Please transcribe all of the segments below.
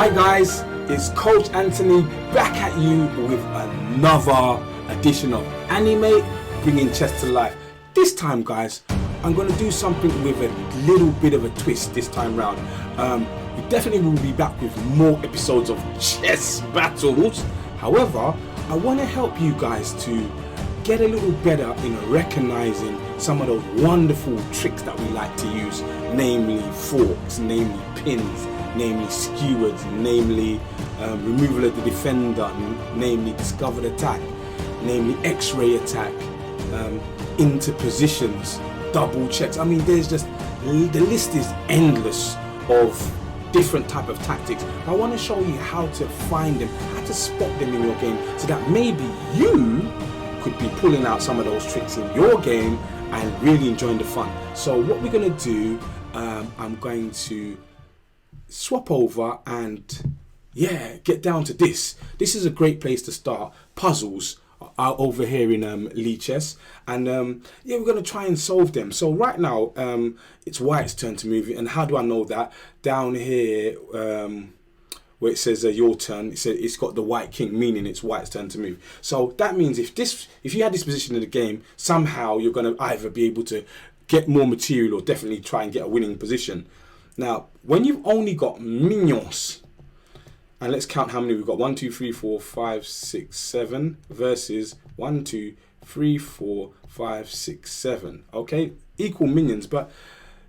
Hi guys, it's Coach Anthony back at you with another edition of Anime Bringing Chess to Life. This time guys, I'm going to do something with a little bit of a twist this time round. We definitely will be back with more episodes of chess battles. However, I want to help you guys to get a little better in recognizing some of those wonderful tricks that we like to use, namely forks, namely pins, namely skewers, namely removal of the defender, namely discovered attack, namely x-ray attack, into positions, double checks. I mean, there's just, the list is endless of different type of tactics. I want to show you how to find them, how to spot them in your game, so that maybe you could be pulling out some of those tricks in your game and really enjoying the fun. So what we're going to do, I'm going to swap over and get down to this. This is a great place to start. Puzzles are over here in Lichess, and we're going to try and solve them. So right now it's White's turn to move, and how do I know that? Down here where it says your turn, it's got the white king, meaning it's White's turn to move. So that means if you had this position in the game, somehow you're going to either be able to get more material or definitely try and get a winning position. Now, when you've only got minions, and let's count how many we've got. 1, 2, 3, 4, 5, 6, 7 versus 1, 2, 3, 4, 5, 6, 7. Okay, equal minions, but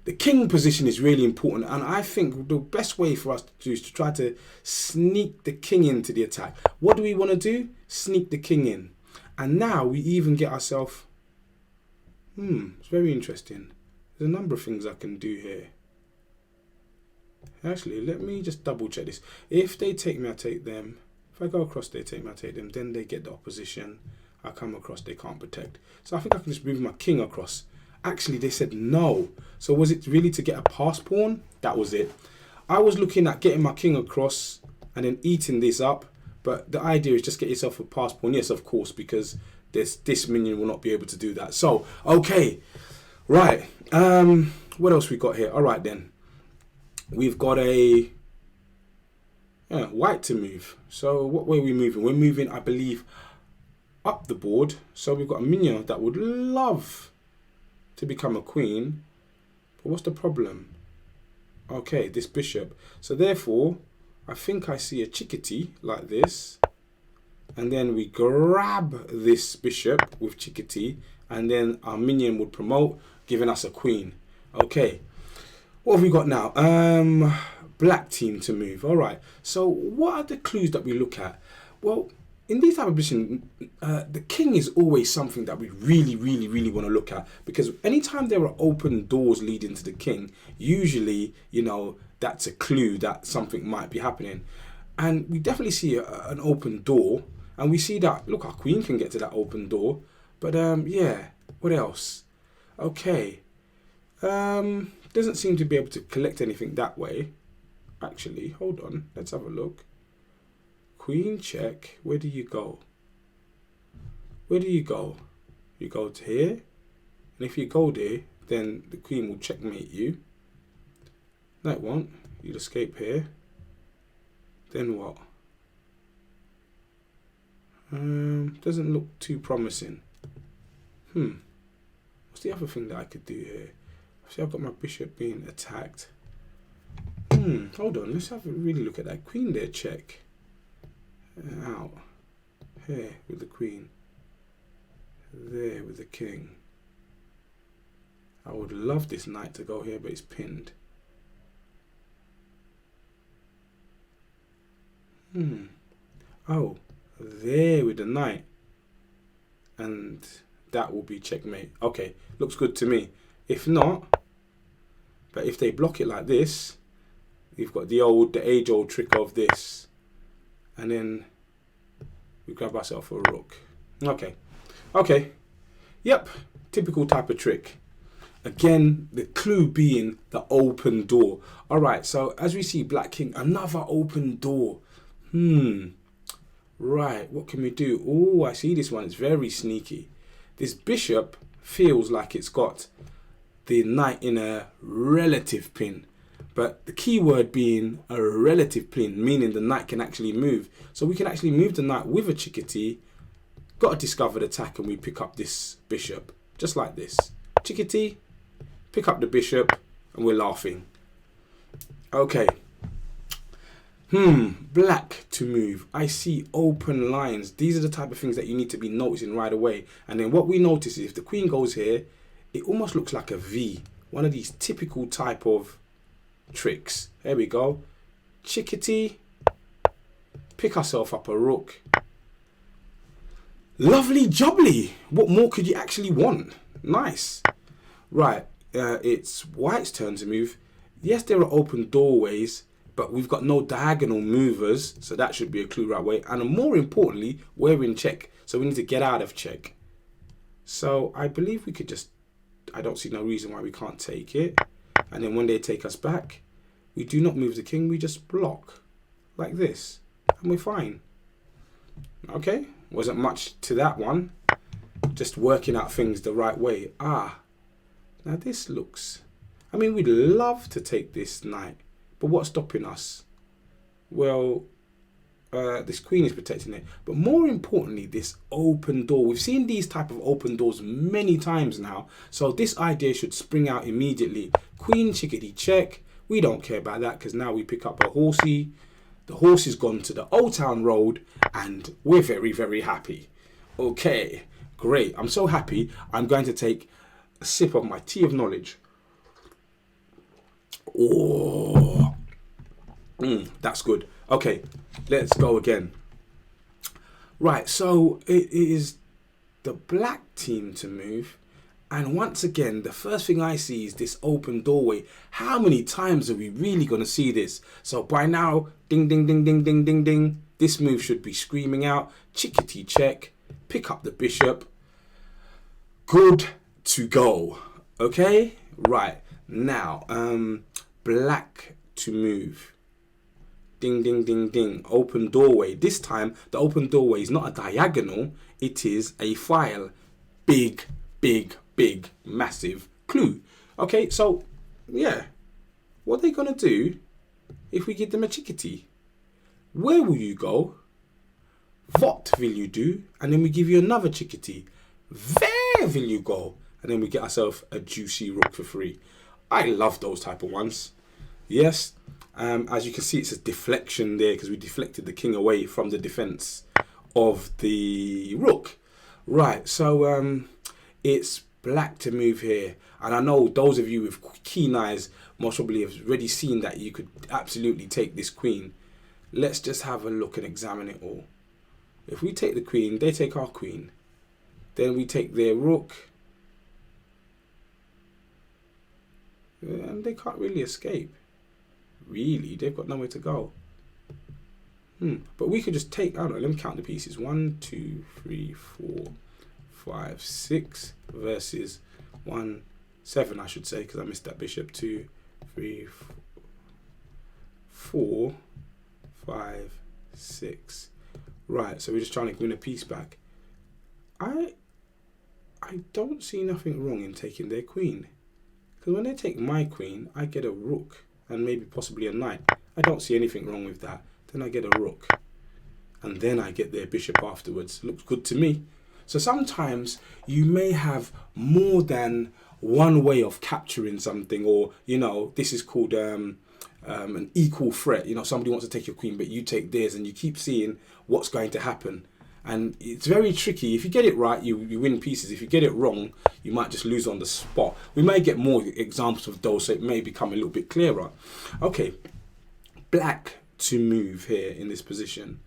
the king position is really important, and I think the best way for us to do is to try to sneak the king into the attack. What do we want to do? Sneak the king in. And now we even get ourselves, it's very interesting. There's a number of things I can do here. Actually, let me just double check this. If they take me, I take them. If I go across, they take me, I take them. Then they get the opposition. I come across, they can't protect. So I think I can just move my king across. Actually, they said no. So was it really to get a pass pawn? That was it. I was looking at getting my king across and then eating this up. But the idea is just get yourself a pass pawn. Yes, of course, because this minion will not be able to do that. So, okay. Right. What else we got here? All right, then. We've got a white to move. So what way are we moving? We're moving, I believe, up the board. So we've got a minion that would love to become a queen. But what's the problem? Okay, this bishop. So therefore, I think I see a chickadee like this. And then we grab this bishop with chickadee. And then our minion would promote, giving us a queen. Okay. What have we got now? Black team to move. All right. So what are the clues that we look at? Well, in this type of position, the king is always something that we really, really, really want to look at, because anytime there are open doors leading to the king, usually, that's a clue that something might be happening. And we definitely see an open door, and we see that, look, our queen can get to that open door. But what else? Okay. Doesn't seem to be able to collect anything that way. Actually, hold on. Let's have a look. Queen check. Where do you go? Where do you go? You go to here. And if you go there, then the queen will checkmate you. No, it won't. You'll escape here. Then what? Doesn't look too promising. What's the other thing that I could do here? See, I've got my bishop being attacked. Hold on, let's have a really look at that. Queen there, check. Out. Here with the queen. There with the king. I would love this knight to go here, but it's pinned. Oh, there with the knight. And that will be checkmate. Okay, looks good to me. If not, but if they block it like this, we've got the age-old trick of this, and then we grab ourselves a rook. Okay, yep, typical type of trick. Again, the clue being the open door. All right, so as we see, black king, another open door. Right, what can we do? Oh, I see this one. It's very sneaky. This bishop feels like it's got the knight in a relative pin, But the key word being a relative pin, meaning the knight can actually move. So we can actually move the knight with a chickadee. Got a discovered attack, and we pick up this bishop. Just like this. Chickadee, pick up the bishop, and we're laughing. Okay. Black to move. I see open lines. These are the type of things that you need to be noticing right away. And then what we notice is if the queen goes here, it almost looks like a V. One of these typical type of tricks. There we go. Chickadee. Pick ourselves up a rook. Lovely jubbly. What more could you actually want? Nice. Right. It's white's turn to move. Yes, there are open doorways, but we've got no diagonal movers, so that should be a clue right away. And more importantly, we're in check, so we need to get out of check. So I believe we could just, I don't see no reason why we can't take it. And then when they take us back, we do not move the king, we just block like this, and we're fine. Okay, wasn't much to that one. Just working out things the right way. Now this looks, I mean, we'd love to take this knight, but what's stopping us? Well, this queen is protecting it, but more importantly, this open door. We've seen these type of open doors many times now, so this idea should spring out immediately. Queen chickadee check. We don't care about that because now we pick up a horsey. The horse has gone to the Old Town Road, and we're very, very happy. Okay, great. I'm so happy. I'm going to take a sip of my tea of knowledge. Oh, that's good. Okay, let's go again. Right, so it is the black team to move. And once again, the first thing I see is this open doorway. How many times are we really going to see this? So by now, ding, ding, ding, ding, ding, ding, ding. This move should be screaming out. Chickadee check. Pick up the bishop. Good to go. Okay? Right. Now, black to move. Ding, ding, ding, ding. Open doorway. This time, the open doorway is not a diagonal. It is a file. Big, big, big, massive clue. Okay, so, yeah. What are they going to do if we give them a chickadee? Where will you go? What will you do? And then we give you another chickadee. Where will you go? And then we get ourselves a juicy rook for free. I love those type of ones. Yes. As you can see, it's a deflection there because we deflected the king away from the defense of the rook. Right, so it's black to move here. And I know those of you with keen eyes most probably have already seen that you could absolutely take this queen. Let's just have a look and examine it all. If we take the queen, they take our queen. Then we take their rook. And they can't really escape. Really, they've got nowhere to go. But we could just take, I don't know, let me count the pieces. 1, 2, 3, 4, 5, 6 versus 1, 7, I should say, because I missed that bishop. 2, 3, 4, 5, 6. Right, so we're just trying to win a piece back. I don't see nothing wrong in taking their queen. Because when they take my queen, I get a rook and maybe possibly a knight. I don't see anything wrong with that. Then I get a rook. And then I get their bishop afterwards. Looks good to me. So sometimes you may have more than one way of capturing something, or, you know, this is called an equal threat. You know, somebody wants to take your queen, but you take theirs, and you keep seeing what's going to happen. And it's very tricky. If you get it right, you win pieces. If you get it wrong, you might just lose on the spot. We may get more examples of those, so it may become a little bit clearer. Okay, black to move here in this position.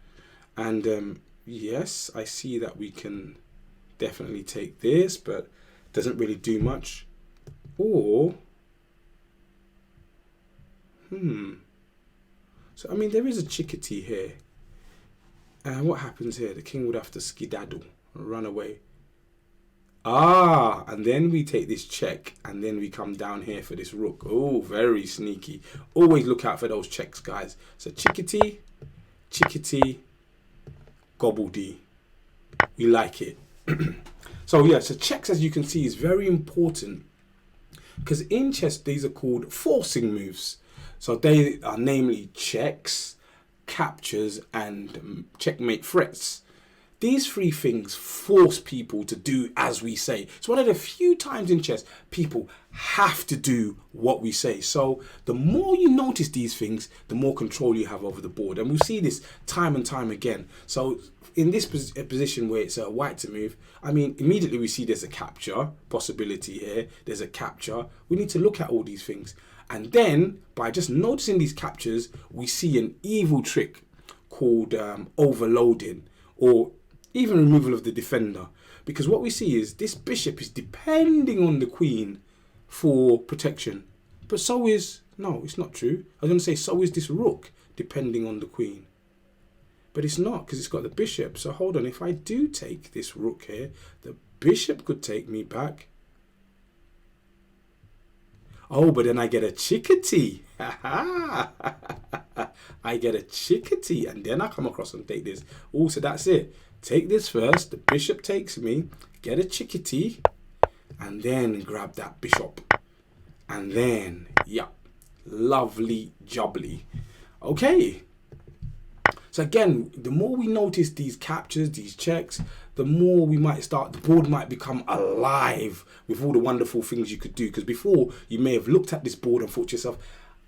And yes, I see that we can definitely take this, but doesn't really do much. Or, so, I mean, there is a chickadee here. And what happens here? The king would have to skedaddle, run away. And then we take this check, and then we come down here for this rook. Oh, very sneaky. Always look out for those checks, guys. So chickadee, gobbledy. We like it. So yeah, so checks, as you can see, is very important, because in chess these are called forcing moves. So they are namely checks, captures, and checkmate threats. These three things force people to do as we say. It's one of the few times in chess people have to do what we say. So the more you notice these things, the more control you have over the board. And we see this time and time again. So in this position where it's a white to move, I mean, immediately we see there's a capture possibility here. There's a capture. We need to look at all these things. And then by just noticing these captures, we see an evil trick called overloading, or even removal of the defender. Because what we see is this bishop is depending on the queen for protection. But so is, no, it's not true. I was going to say, so is this rook depending on the queen. But it's not, because it's got the bishop. So hold on, if I do take this rook here, the bishop could take me back. Oh, but then I get a chickadee. I get a chickadee, and then I come across and take this. Oh, so that's it. Take this first, the bishop takes me, get a chickadee, and then grab that bishop. And then, yeah, lovely jubbly. Okay. So again, the more we notice these captures, these checks, the more we might start, the board might become alive with all the wonderful things you could do. Because before, you may have looked at this board and thought to yourself,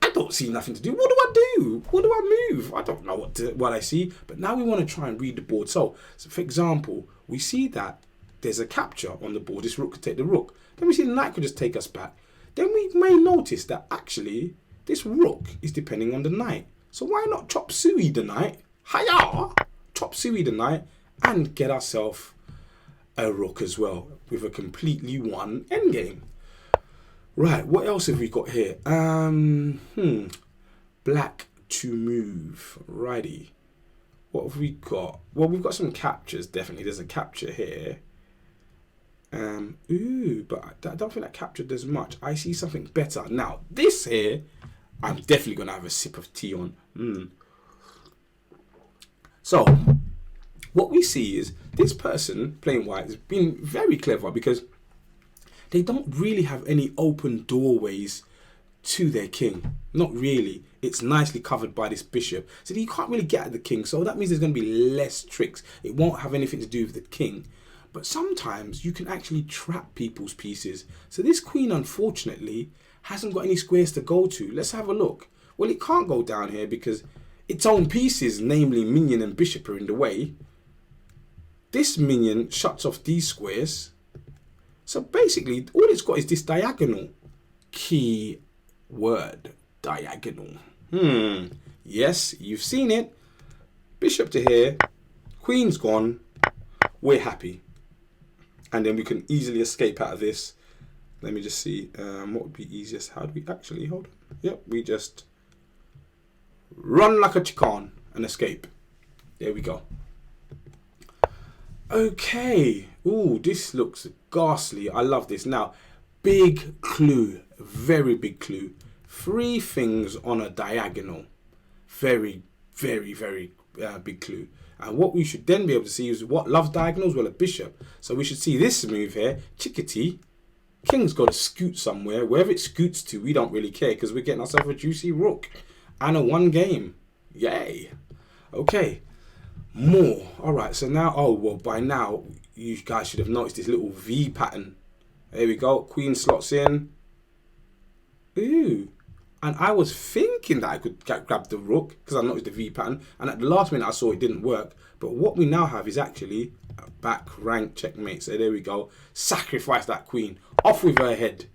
I don't see nothing to do. What do I do? What do I move? I don't know what I see. But now we want to try and read the board. So for example, we see that there's a capture on the board. This rook could take the rook. Then we see the knight could just take us back. Then we may notice that actually this rook is depending on the knight. So why not chop suey the knight? Hiya! Chop suey the knight and get ourselves a rook as well with a completely won endgame. Right, what else have we got here? Black to move. Righty. What have we got? Well, we've got some captures, definitely. There's a capture here. But I don't think that capture does much. I see something better. Now, this here, I'm definitely going to have a sip of tea on. So, what we see is this person playing white has been very clever because they don't really have any open doorways to their king. Not really. It's nicely covered by this bishop. So you can't really get at the king. So that means there's going to be less tricks. It won't have anything to do with the king. But sometimes you can actually trap people's pieces. So this queen, unfortunately, hasn't got any squares to go to. Let's have a look. Well, it can't go down here because its own pieces, namely minion and bishop, are in the way. This minion shuts off these squares. So basically, all it's got is this diagonal. Key word, diagonal. Yes, you've seen it. Bishop to here, queen's gone. We're happy. And then we can easily escape out of this. Let me just see what would be easiest. How do we actually, hold on. Yep, we just run like a chicken and escape. There we go. Okay. Ooh, this looks ghastly. I love this. Now, big clue. Very big clue. 3 things on a diagonal. Very, very, very big clue. And what we should then be able to see is what loves diagonals? Well, a bishop. So we should see this move here. Chickadee. King's got to scoot somewhere. Wherever it scoots to, we don't really care because we're getting ourselves a juicy rook. And a 1 game. Yay. Okay. More. Alright, so now, oh, well, by now, you guys should have noticed this little V pattern. There we go. Queen slots in. Ooh. And I was thinking that I could grab the rook because I noticed the V pattern. And at the last minute I saw it didn't work. But what we now have is actually a back rank checkmate. So there we go. Sacrifice that queen. Off with her head.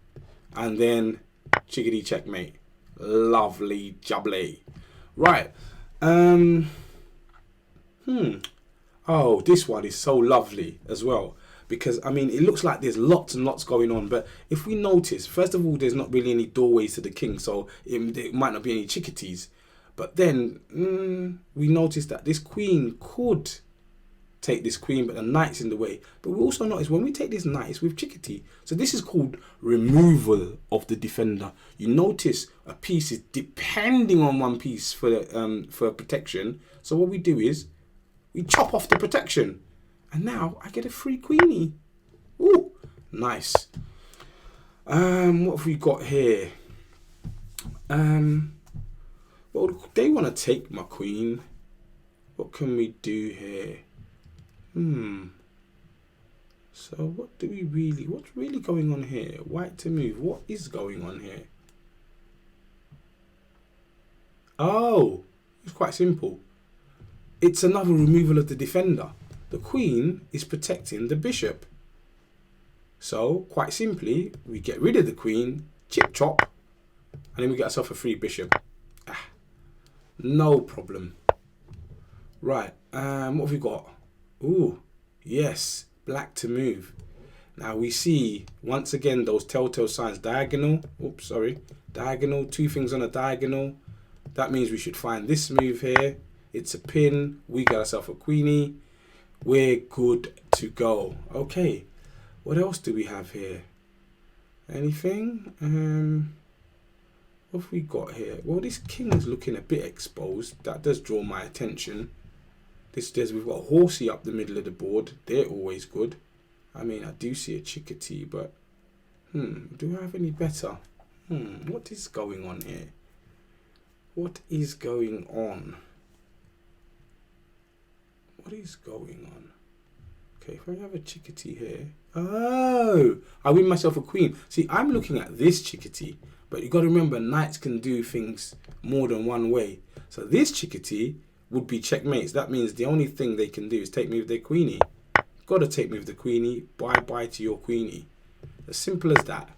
And then chickadee checkmate. Lovely jubbly. Right. Oh, this one is so lovely as well. Because, I mean, it looks like there's lots and lots going on. But if we notice, first of all, there's not really any doorways to the king. So there might not be any chickadees. But then we notice that this queen could take this queen, but the knight's in the way. But we also notice when we take this knight, it's with chickadee. So this is called removal of the defender. You notice a piece is depending on one piece for protection. So what we do is we chop off the protection. And now I get a free queenie. Ooh, nice. What have we got here? Well, they want to take my queen. What can we do here? So what's really going on here? White to move. What is going on here? Oh, it's quite simple. It's another removal of the defender. The queen is protecting the bishop. So quite simply, we get rid of the queen, chip chop, and then we get ourselves a free bishop. No problem. Right, what have we got? Ooh, yes, black to move. Now we see, once again, those telltale signs. Diagonal, oops, sorry. Diagonal, two things on a diagonal. That means we should find this move here. It's a pin. We got ourselves a queenie. We're good to go. Okay, what else do we have here? Anything? What have we got here? Well, this king is looking a bit exposed. That does draw my attention. We've got a horsey up the middle of the board. They're always good. I mean, I do see a chickadee, but do I have any better? What is going on here? What is going on? What is going on? Okay, if I have a chickadee here. Oh, I win myself a queen. See, I'm looking at this chickadee, but you got to remember, knights can do things more than one way. So this chickadee would be checkmates. That means the only thing they can do is take me with their queenie. Got to take me with the queenie. Bye-bye to your queenie. As simple as that.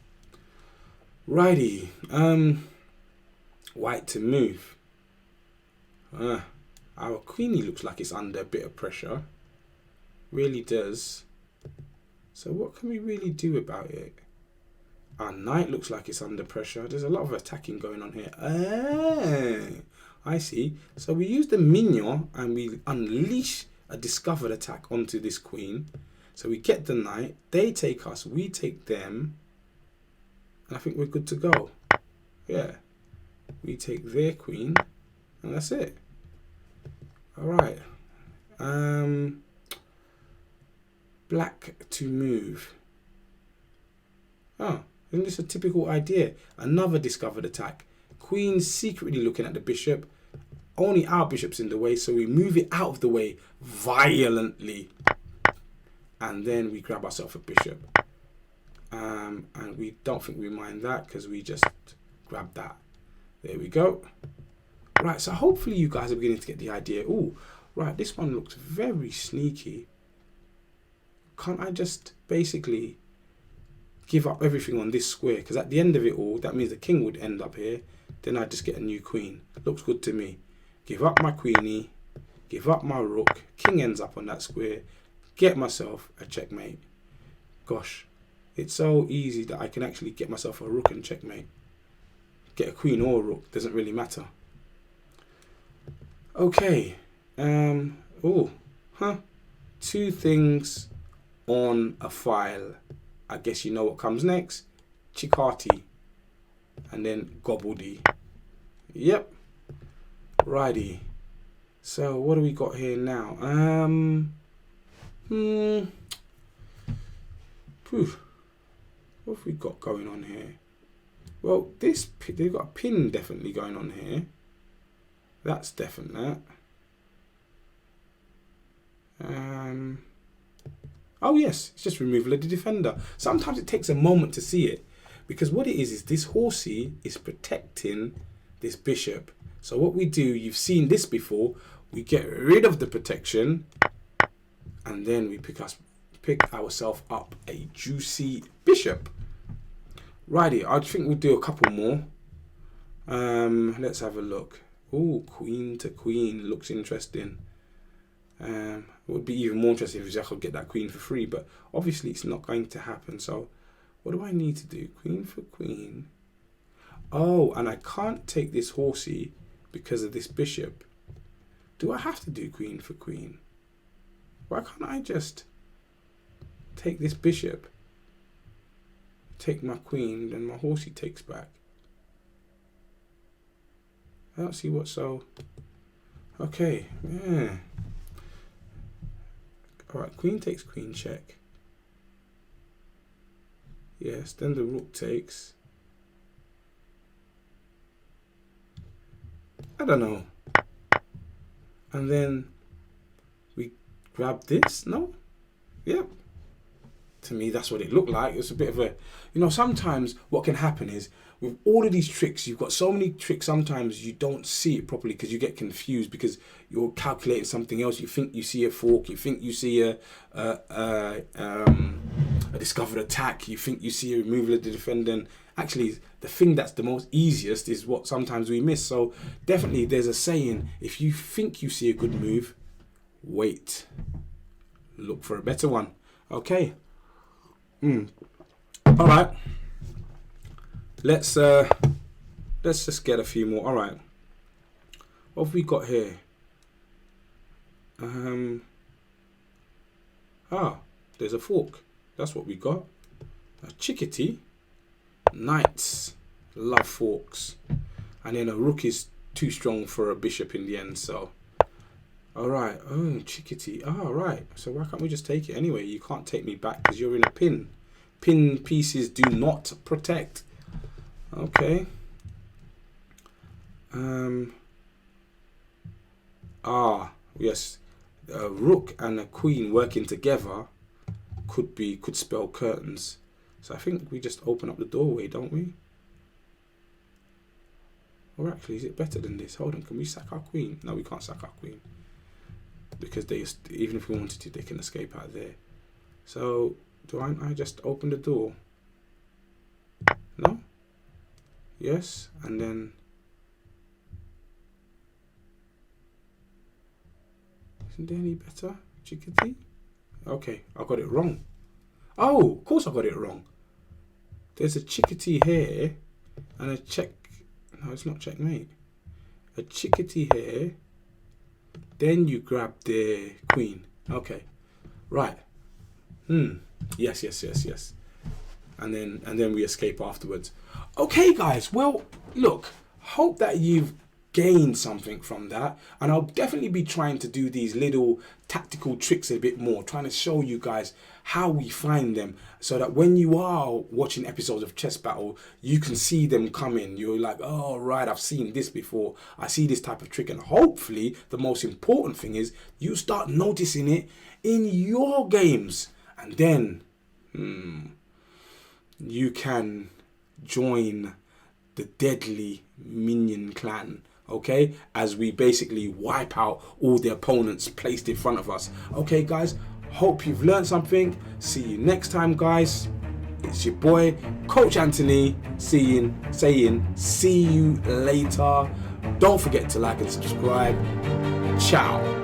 Righty. White to move. Our queenie looks like it's under a bit of pressure. Really does. So what can we really do about it? Our knight looks like it's under pressure. There's a lot of attacking going on here. I see. So we use the minion and we unleash a discovered attack onto this queen. So we get the knight. They take us. We take them. And I think we're good to go. Yeah. We take their queen. And that's it. Alright. Black to move. Oh, isn't this a typical idea? Another discovered attack. Queen secretly looking at the bishop. Only our bishop's in the way, so we move it out of the way violently. And then we grab ourselves a bishop. And we don't think we mind that because we just grab that. There we go. Right, so hopefully you guys are beginning to get the idea. Oh, right, this one looks very sneaky. Can't I just basically give up everything on this square? Because at the end of it all, that means the king would end up here. Then I just get a new queen. Looks good to me. Give up my queenie. Give up my rook. King ends up on that square. Get myself a checkmate. Gosh, it's so easy that I can actually get myself a rook and checkmate. Get a queen or a rook. Doesn't really matter. Okay. Two things on a file. I guess you know what comes next. Chickati. And then Gobbledy. Yep. Righty. So what do we got here now? What have we got going on here? Well, they've got a pin definitely going on here. That's definite. Oh yes, it's just removal of the defender. Sometimes it takes a moment to see it, because what it is this horsey is protecting this bishop. So what we do, you've seen this before, we get rid of the protection, and then we pick ourselves up a juicy bishop. Righty, I think we'll do a couple more. Let's have a look. Oh, queen to queen looks interesting. It would be even more interesting if I could get that queen for free, but obviously it's not going to happen. So what do I need to do? Queen for queen. Oh, and I can't take this horsey because of this bishop. Do I have to do queen for queen? Why can't I just take this bishop, take my queen, then my horsey takes back? I don't see what's so... Okay, yeah. Alright, queen takes queen check. Yes, then the rook takes. I don't know. And then we grab this. No? Yep. To me, that's what it looked like. It's a bit of a, you know, sometimes what can happen is with all of these tricks, you've got so many tricks, sometimes you don't see it properly because you get confused because you're calculating something else. You think you see a fork, you think you see a discovered attack, you think you see a removal of the defender. And actually, the thing that's the most easiest is what sometimes we miss. So definitely there's a saying, if you think you see a good move, wait. Look for a better one. Okay. All right. Let's just get a few more. All right. What have we got here? There's a fork. That's what we got. A chickadee. Knights love forks, and then a rook is too strong for a bishop in the end. So, all right. Oh, chickadee. Right. So why can't we just take it anyway? You can't take me back because you're in a pin. Pin pieces do not protect. Okay. Yes. A rook and a queen working together could spell curtains. So I think we just open up the doorway, don't we? Or actually, is it better than this? Hold on, can we sack our queen? No, we can't sack our queen. Because even if we wanted to, they can escape out there. So, I just open the door? No? Yes, and then... Isn't there any better? Chickadee? Okay, I got it wrong. Oh, of course I got it wrong. There's a chickadee here and a check. No, it's not checkmate. A chickadee here. Then you grab the queen. Okay, right. Yes. And then we escape afterwards. Okay, guys. Well, look. Hope that you've gained something from that, and I'll definitely be trying to do these little tactical tricks a bit more, trying to show you guys how we find them, so that when you are watching episodes of Chess Battle, you can see them coming. You're like, oh right, I've seen this before, I see this type of trick. And hopefully the most important thing is you start noticing it in your games, and then you can join the deadly minion clan, okay, as we basically wipe out all the opponents placed in front of us. Okay, guys, hope you've learned something. See you next time, guys. It's your boy, Coach Anthony, saying, see you later. Don't forget to like and subscribe. Ciao.